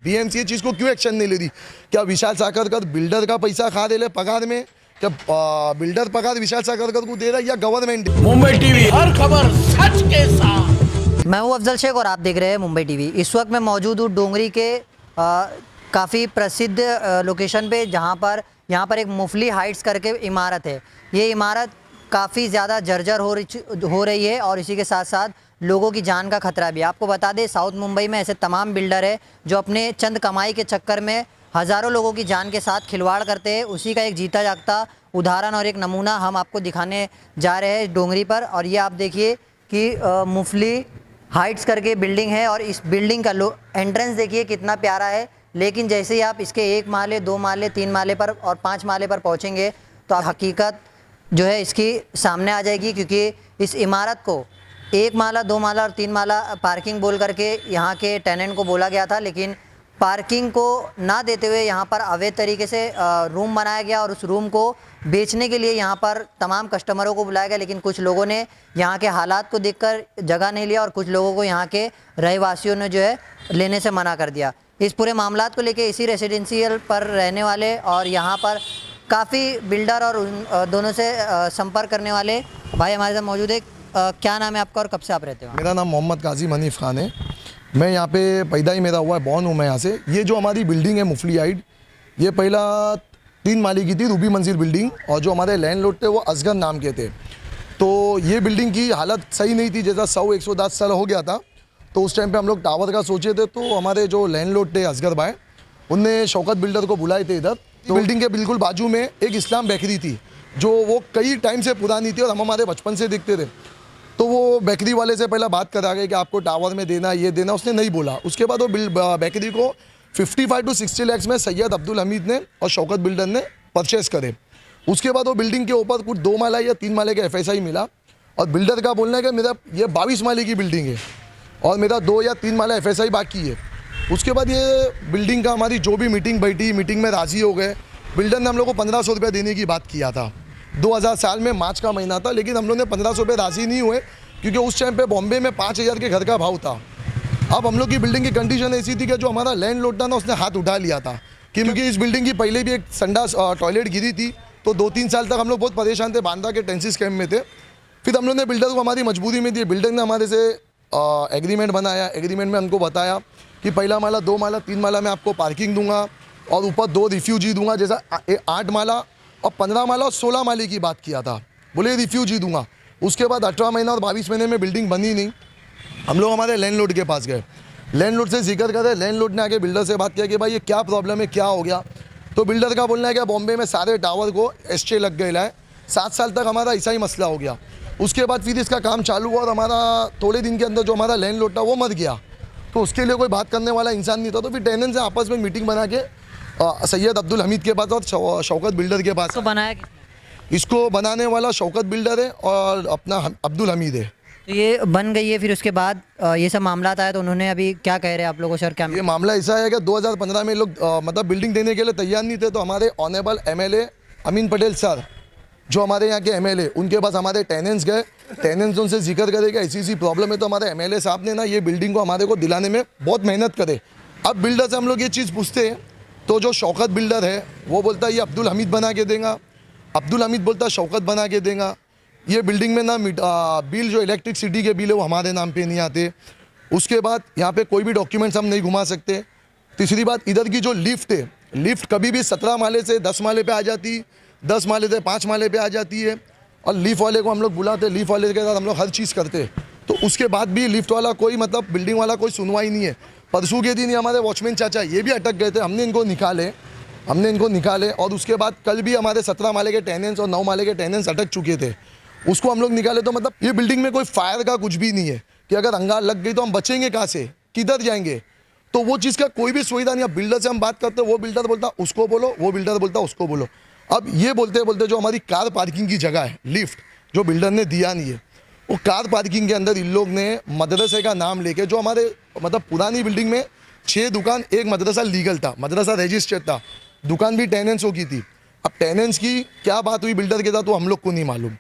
BMC ये चीज़ को क्यों एक्शन नहीं ले रही? क्या विशाल साखरकर बिल्डर का पैसा खा दे ले पगार में? क्या बिल्डर पगार विशाल साखरकर को दे रहा है या गवर्नमेंट? मुंबई टीवी, हर खबर सच के साथ। मैं हूं अफजल शेख और आप देख रहे हैं मुंबई टीवी। इस वक्त मैं मौजूद हूं डोंगरी के काफ़ी प्रसिद्ध लोकेशन पे, जहां पर यहाँ पर एक मुफली हाइट्स करके इमारत है। ये इमारत काफ़ी ज़्यादा जर्जर हो रही है और इसी के साथ साथ लोगों की जान का खतरा भी। आपको बता दें, साउथ मुंबई में ऐसे तमाम बिल्डर है जो अपने चंद कमाई के चक्कर में हज़ारों लोगों की जान के साथ खिलवाड़ करते हैं। उसी का एक जीता जागता उदाहरण और एक नमूना हम आपको दिखाने जा रहे हैं डोंगरी पर। और ये आप देखिए कि मुफली हाइट्स करके बिल्डिंग है और इस बिल्डिंग का एंट्रेंस देखिए कितना प्यारा है। लेकिन जैसे ही आप इसके 1 माले, 2 माले, 3 माले पर और 5 माले पर पहुंचेंगे तो हकीकत जो है इसकी सामने आ जाएगी, क्योंकि इस इमारत को 1 माला, 2 माला और 3 माला पार्किंग बोल करके यहाँ के टेनेंट को बोला गया था। लेकिन पार्किंग को ना देते हुए यहाँ पर अवैध तरीके से रूम बनाया गया और उस रूम को बेचने के लिए यहाँ पर तमाम कस्टमरों को बुलाया गया। लेकिन कुछ लोगों ने यहाँ के हालात को देखकर जगह नहीं लिया और कुछ लोगों को यहाँ के रहवासियों ने जो है लेने से मना कर दिया। इस पूरे मामलात को लेके इसी रेसिडेंशियल पर रहने वाले और यहाँ पर काफ़ी बिल्डर और उन दोनों से संपर्क करने वाले भाई हमारे साथ मौजूद है। क्या नाम है आपका और कब से आप रहते हो? मेरा नाम मोहम्मद काजिम हनीफ खान है। मैं यहाँ पे पैदा ही मेरा हुआ है, बॉर्न हूँ मैं यहाँ से। ये जो हमारी बिल्डिंग है मुफली हाइट, ये पहला 3 माले की थी, रूबी मंजिल बिल्डिंग, और जो हमारे लैंडलॉर्ड थे वो असगर नाम के थे। तो ये बिल्डिंग की हालत सही नहीं थी, जैसा 100-110 साल हो गया था। तो उस टाइम पे हम लोग टावर का सोचे थे, तो हमारे जो लैंडलॉर्ड थे असगर भाई, उनने शौकत बिल्डर को बुलाए थे इधर। तो बिल्डिंग के बिल्कुल बाजू में एक इस्लाम बेकरी थी, जो वो कई टाइम से पुरानी थी और हम हमारे बचपन से देखते थे। तो वो बेकरी वाले से पहले बात करा गई कि आपको टावर में देना, ये देना, उसने नहीं बोला। उसके बाद वो बेकरी को 55 to 60 लाख में सैयद अब्दुल हमीद ने और शौकत बिल्डर ने परचेस करे। उसके बाद वो बिल्डिंग के ऊपर कुछ 2 माला या 3 माले का FSI मिला और बिल्डर का बोलना है कि मेरा ये 22 माले की बिल्डिंग है और मेरा 2 या 3 माला FSI बाकी है। उसके बाद ये बिल्डिंग का हमारी जो भी मीटिंग बैठी, मीटिंग में राज़ी हो गए। बिल्डर ने हम लोग को 1500 रुपये देने की बात किया था। 2000 साल में मार्च का महीना था, लेकिन हम लोग ने 1500 रुपये राज़ी नहीं हुए, क्योंकि उस टाइम पे बॉम्बे में 5000 के घर का भाव था। अब हम लोग की बिल्डिंग की कंडीशन ऐसी थी कि जो हमारा लैंडलॉर्ड था ना, उसने हाथ उठा लिया था, क्योंकि इस बिल्डिंग की पहले भी एक संडास टॉयलेट गिरी थी। तो 2-3 साल तक हम लोग बहुत परेशान थे, बांद्रा के टेंसिस कैम्प में थे। फिर हम लोग ने बिल्डर को हमारी मजबूरी में दी। बिल्डर ने हमारे से एग्रीमेंट बनाया। एग्रीमेंट में हमको बताया कि पहला माला, 2 माला, 3 माला में आपको पार्किंग दूंगा और ऊपर 2 रिफ्यूजी दूंगा, जैसा 8 माला और 15 माला और 16 माले की बात किया था, बोले रिफ्यूजी दूंगा। उसके बाद 18 महीना और 22 महीने में बिल्डिंग बनी नहीं। हम लोग हमारे लैंडलॉर्ड के पास गए, लैंडलॉर्ड से जिक्र करे। लैंडलॉर्ड ने आके बिल्डर से बात किया कि भाई ये क्या प्रॉब्लम है, क्या हो गया। तो बिल्डर का बोलना है कि बॉम्बे में सारे टावर को एस्टे लग गए है, 7 साल तक हमारा ऐसा ही मसला हो गया। उसके बाद फिर इसका काम चालू हुआ और हमारा थोड़े दिन के अंदर जो हमारा लैंडलॉर्ड था वो मर गया। तो उसके लिए कोई बात करने वाला इंसान नहीं था। तो फिर टेनेंट से आपस में मीटिंग बना के सैयद अब्दुल हमीद के पास और शौकत बिल्डर के पास। तो बनाया इसको बनाने वाला शौकत बिल्डर है और अपना अब्दुल हमीद है। तो ये बन गई है। फिर उसके बाद ये सब मामला आया, तो उन्होंने अभी क्या कह रहे हैं आप लोगों से और क्या? ये मामला ऐसा है कि 2015 में लोग मतलब बिल्डिंग देने के लिए तैयार नहीं थे। तो हमारे honourable MLA Amin Patel sir, जो हमारे यहाँ के MLA, उनके पास हमारे टेनेंट्स गए। टेनेंट्स उनसे जिक्र करेगा ऐसी प्रॉब्लम है। तो हमारे MLA साहब ने ना ये बिल्डिंग को हमारे को दिलाने में बहुत मेहनत करे। अब बिल्डर से हम लोग ये चीज़ पूछते हैं, तो जो शौकत बिल्डर है वो बोलता है ये अब्दुल हमीद बना के देगा, अब्दुल हमीद बोलता है शौकत बना के देगा। ये बिल्डिंग में ना बिल, जो इलेक्ट्रिसिटी के बिल है वो हमारे नाम पे नहीं आते। उसके बाद यहाँ पे कोई भी डॉक्यूमेंट्स हम नहीं घुमा सकते। तीसरी बात, इधर की जो लिफ्ट है, लिफ्ट कभी भी 17 माले से 10 माले पे आ जाती, 10 माले से 5 माले पे आ जाती है। और लिफ्ट वाले को हम लोग बुलाते, लिफ्ट वाले के साथ हम लोग हर चीज़ करते। तो उसके बाद भी लिफ्ट वाला कोई, मतलब बिल्डिंग वाला कोई सुनवाई नहीं है। परसों के दिन हमारे वॉचमैन चाचा ये भी अटक गए थे, हमने इनको निकाले। और उसके बाद कल भी हमारे 17 माले के टेनेंट्स और 9 माले के टेनेंट्स अटक चुके थे, उसको हम लोग निकाले। तो मतलब ये बिल्डिंग में कोई फायर का कुछ भी नहीं है कि अगर अंगार लग गई तो हम बचेंगे कहाँ से, किधर जाएंगे। तो वो चीज़ का कोई भी सुविधा नहीं। अब बिल्डर से हम बात करते, वो बिल्डर बोलता उसको बोलो, वो बिल्डर बोलता उसको बोलो। अब ये बोलते बोलते जो हमारी कार पार्किंग की जगह है, लिफ्ट जो बिल्डर ने दिया नहीं है, वो कार पार्किंग के अंदर इन लोग ने मदरसे का नाम लेके, जो हमारे मतलब पुरानी बिल्डिंग में 6 दुकान, एक मदरसा लीगल था, मदरसा रजिस्टर्ड था, दुकान भी टेनेंट्सों की थी। अब टेनेंट्स की क्या बात हुई बिल्डर के साथ, तो हम लोग को नहीं मालूम।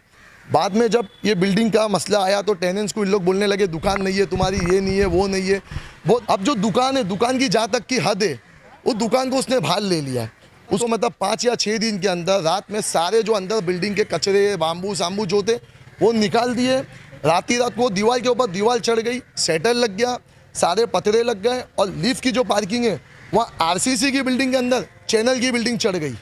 बाद में जब ये बिल्डिंग का मसला आया तो टेनेंट्स को इन लोग बोलने लगे दुकान नहीं है तुम्हारी, ये नहीं है, वो नहीं है। वो अब जो दुकान है, दुकान की जहाँ तक की हद है, उस दुकान को उसने भाल ले लिया है। उसको मतलब 5 या 6 दिन के अंदर रात में सारे जो अंदर बिल्डिंग के कचरे बाम्बू साम्बू जो थे वो निकाल दिए। रात को दीवार के ऊपर दीवार चढ़ गई, सेटल लग गया, सारे पतरे लग गए और लिफ्ट की जो पार्किंग है वहाँ आरसीसी की बिल्डिंग के अंदर चैनल की बिल्डिंग चढ़ गई।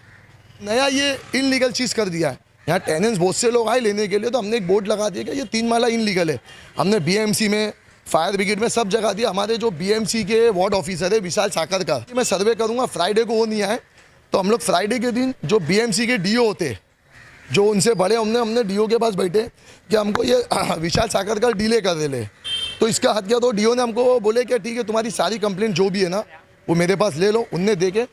नया ये इनलीगल चीज़ कर दिया है। यहाँ टेनेंट्स बहुत से लोग आए लेने के लिए, तो हमने एक बोर्ड लगा दिया कि ये 3 माला इनलीगल है। हमने बीएमसी में, फायर ब्रिगेड में सब जगह दिया। हमारे जो बीएमसी के वार्ड ऑफिसर है विशाल साकर का, मैं सर्वे करूँगा, फ्राइडे को वो नहीं आए तो हम लोग फ्राइडे के दिन जो बीएमसी के डीओ होते, जो उनसे बड़े, हमने डीओ के पास बैठे कि हमको ये विशाल साकर का डिले कर दे ले। तो इसका हद किया तो डीओ ने हमको बोले कि ठीक है, तुम्हारी सारी कंप्लेंट जो भी है ना वो मेरे पास ले लो। उनने देखे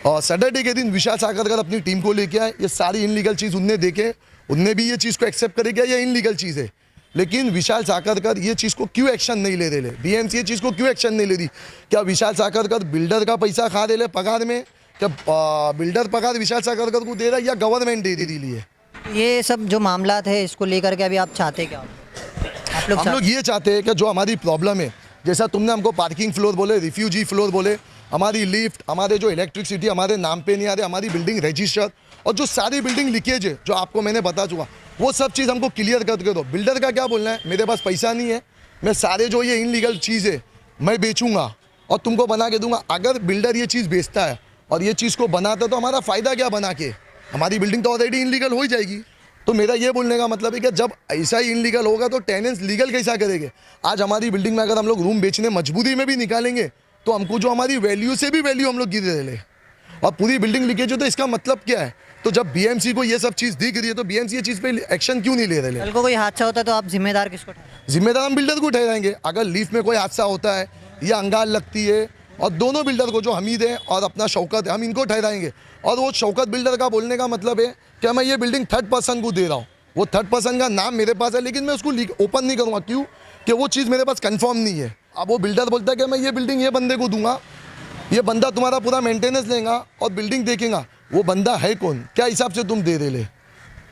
और सैटरडे के दिन विशाल साकर अपनी टीम को लेके आए। ये सारी इनलीगल चीज़ उनने देखे, उनने भी ये चीज़ को एक्सेप्ट करे क्या ये इनलीगल चीज़ है। लेकिन विशाल साकर ये चीज़ को क्यों एक्शन नहीं ले रहे? बीएमसी ये चीज़ को क्यों एक्शन नहीं ले रही? क्या विशाल साकर बिल्डर का पैसा खा रहे पगार में? क्या बिल्डर पगार विशाल साकर को दे रहा है या गवर्नमेंट दे रही है? ये सब जो मामला है इसको लेकर के अभी आप चाहते क्या हो? आप लोग हम लोग ये चाहते हैं कि जो हमारी प्रॉब्लम है, जैसा तुमने हमको पार्किंग फ्लोर बोले, रिफ्यूजी फ्लोर बोले, हमारी लिफ्ट, हमारे जो इलेक्ट्रिसिटी हमारे नाम पे नहीं आ रहे, हमारी बिल्डिंग रजिस्टर और जो सारी बिल्डिंग लीकेज है जो आपको मैंने बता चुका, वो सब चीज़ हमको क्लियर करके दो। बिल्डर का क्या बोलना है, मेरे पास पैसा नहीं है, मैं सारे जो ये इनलीगल चीज़ है मैं बेचूंगा और तुमको बना के दूंगा। अगर बिल्डर ये चीज़ बेचता है और ये चीज़ को बनाता है तो हमारा फ़ायदा क्या बना के? हमारी बिल्डिंग तो ऑलरेडी इनलीगल हो ही जाएगी। तो मेरा ये बोलने का मतलब है कि जब ऐसा ही इनलीगल होगा तो टेनेंट्स लीगल कैसा करेंगे? आज हमारी बिल्डिंग में अगर हम लोग रूम बेचने मजबूरी में भी निकालेंगे तो हमको जो हमारी वैल्यू से भी वैल्यू हम लोग गिर रहे ले और पूरी बिल्डिंग लीकेज हो, तो इसका मतलब क्या है? तो जब बीएमसी को ये सब चीज़ दिख रही है तो बीएमसी ये चीज़ पे एक्शन क्यों नहीं ले रहे? कल को कोई हादसा होता है तो आप जिम्मेदार किसको ठहराएंगे? जिम्मेदार हम बिल्डर को ठहराएंगे। अगर लिफ्ट में कोई हादसा होता है या अंगार लगती है और दोनों बिल्डर को, जो हमीद है और अपना शौकत है, हम इनको ठहराएंगे। और वो शौकत बिल्डर का बोलने का मतलब है कि मैं ये बिल्डिंग 3rd पर्सन को दे रहा हूँ। वो 3rd पर्सन का नाम मेरे पास है लेकिन मैं उसको ओपन नहीं करूँगा। क्यों? कि वो चीज़ मेरे पास कंफर्म नहीं है। अब वो बिल्डर बोलता है कि मैं ये बिल्डिंग ये बंदे को दूंगा, ये बंदा तुम्हारा पूरा मेंटेनेंस लेगा और बिल्डिंग देखेगा। वो बंदा है कौन? क्या हिसाब से तुम दे रहे ले?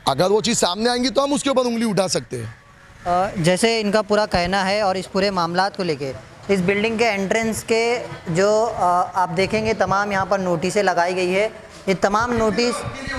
अगर वो चीज़ सामने आएंगी तो हम उसके ऊपर उंगली उठा सकते हैं। जैसे इनका पूरा कहना है और इस पूरे मामलात को लेके इस बिल्डिंग के एंट्रेंस के जो आप देखेंगे तमाम यहाँ पर नोटिसें लगाई गई है। ये तमाम नोटिस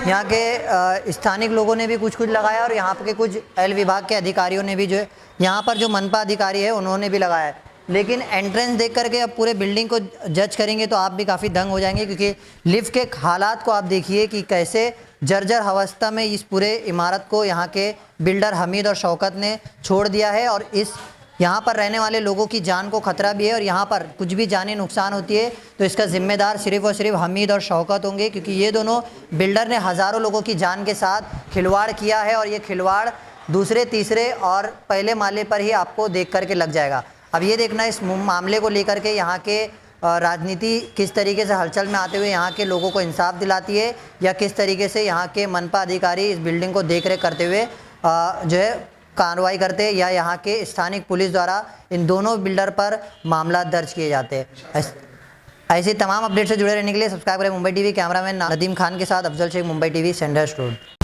यहाँ के स्थानिक लोगों ने भी कुछ लगाया और यहाँ के कुछ एल विभाग के अधिकारियों ने भी, जो यहाँ पर जो मनपा अधिकारी है उन्होंने भी लगाया है। लेकिन एंट्रेंस देख करके अब पूरे बिल्डिंग को जज करेंगे तो आप भी काफ़ी दंग हो जाएंगे, क्योंकि लिफ्ट के हालात को आप देखिए कि कैसे जर्जर अवस्था में इस पूरे इमारत को यहाँ के बिल्डर हमीद और शौकत ने छोड़ दिया है। और इस यहाँ पर रहने वाले लोगों की जान को खतरा भी है और यहाँ पर कुछ भी जानी नुकसान होती है तो इसका जिम्मेदार सिर्फ और सिर्फ हमीद और शौकत होंगे, क्योंकि ये दोनों बिल्डर ने हज़ारों लोगों की जान के साथ खिलवाड़ किया है और ये खिलवाड़ दूसरे, तीसरे और पहले माले पर ही आपको देख करके लग जाएगा। अब ये देखना इस मामले को लेकर के यहाँ के राजनीति किस तरीके से हलचल में आते हुए यहाँ के लोगों को इंसाफ दिलाती है या किस तरीके से यहाँ के मनपा अधिकारी इस बिल्डिंग को देख रेख करते हुए जो है कार्रवाई करते हैं या यहाँ के स्थानिक पुलिस द्वारा इन दोनों बिल्डर पर मामला दर्ज किए जाते हैं। ऐसी तमाम अपडेट से जुड़े रहने के लिए सब्सक्राइब करें मुंबई टीवी। कैमरामैन नदीम खान के साथ Afzal Shaikh, Mumbai TV, Sandhurst road.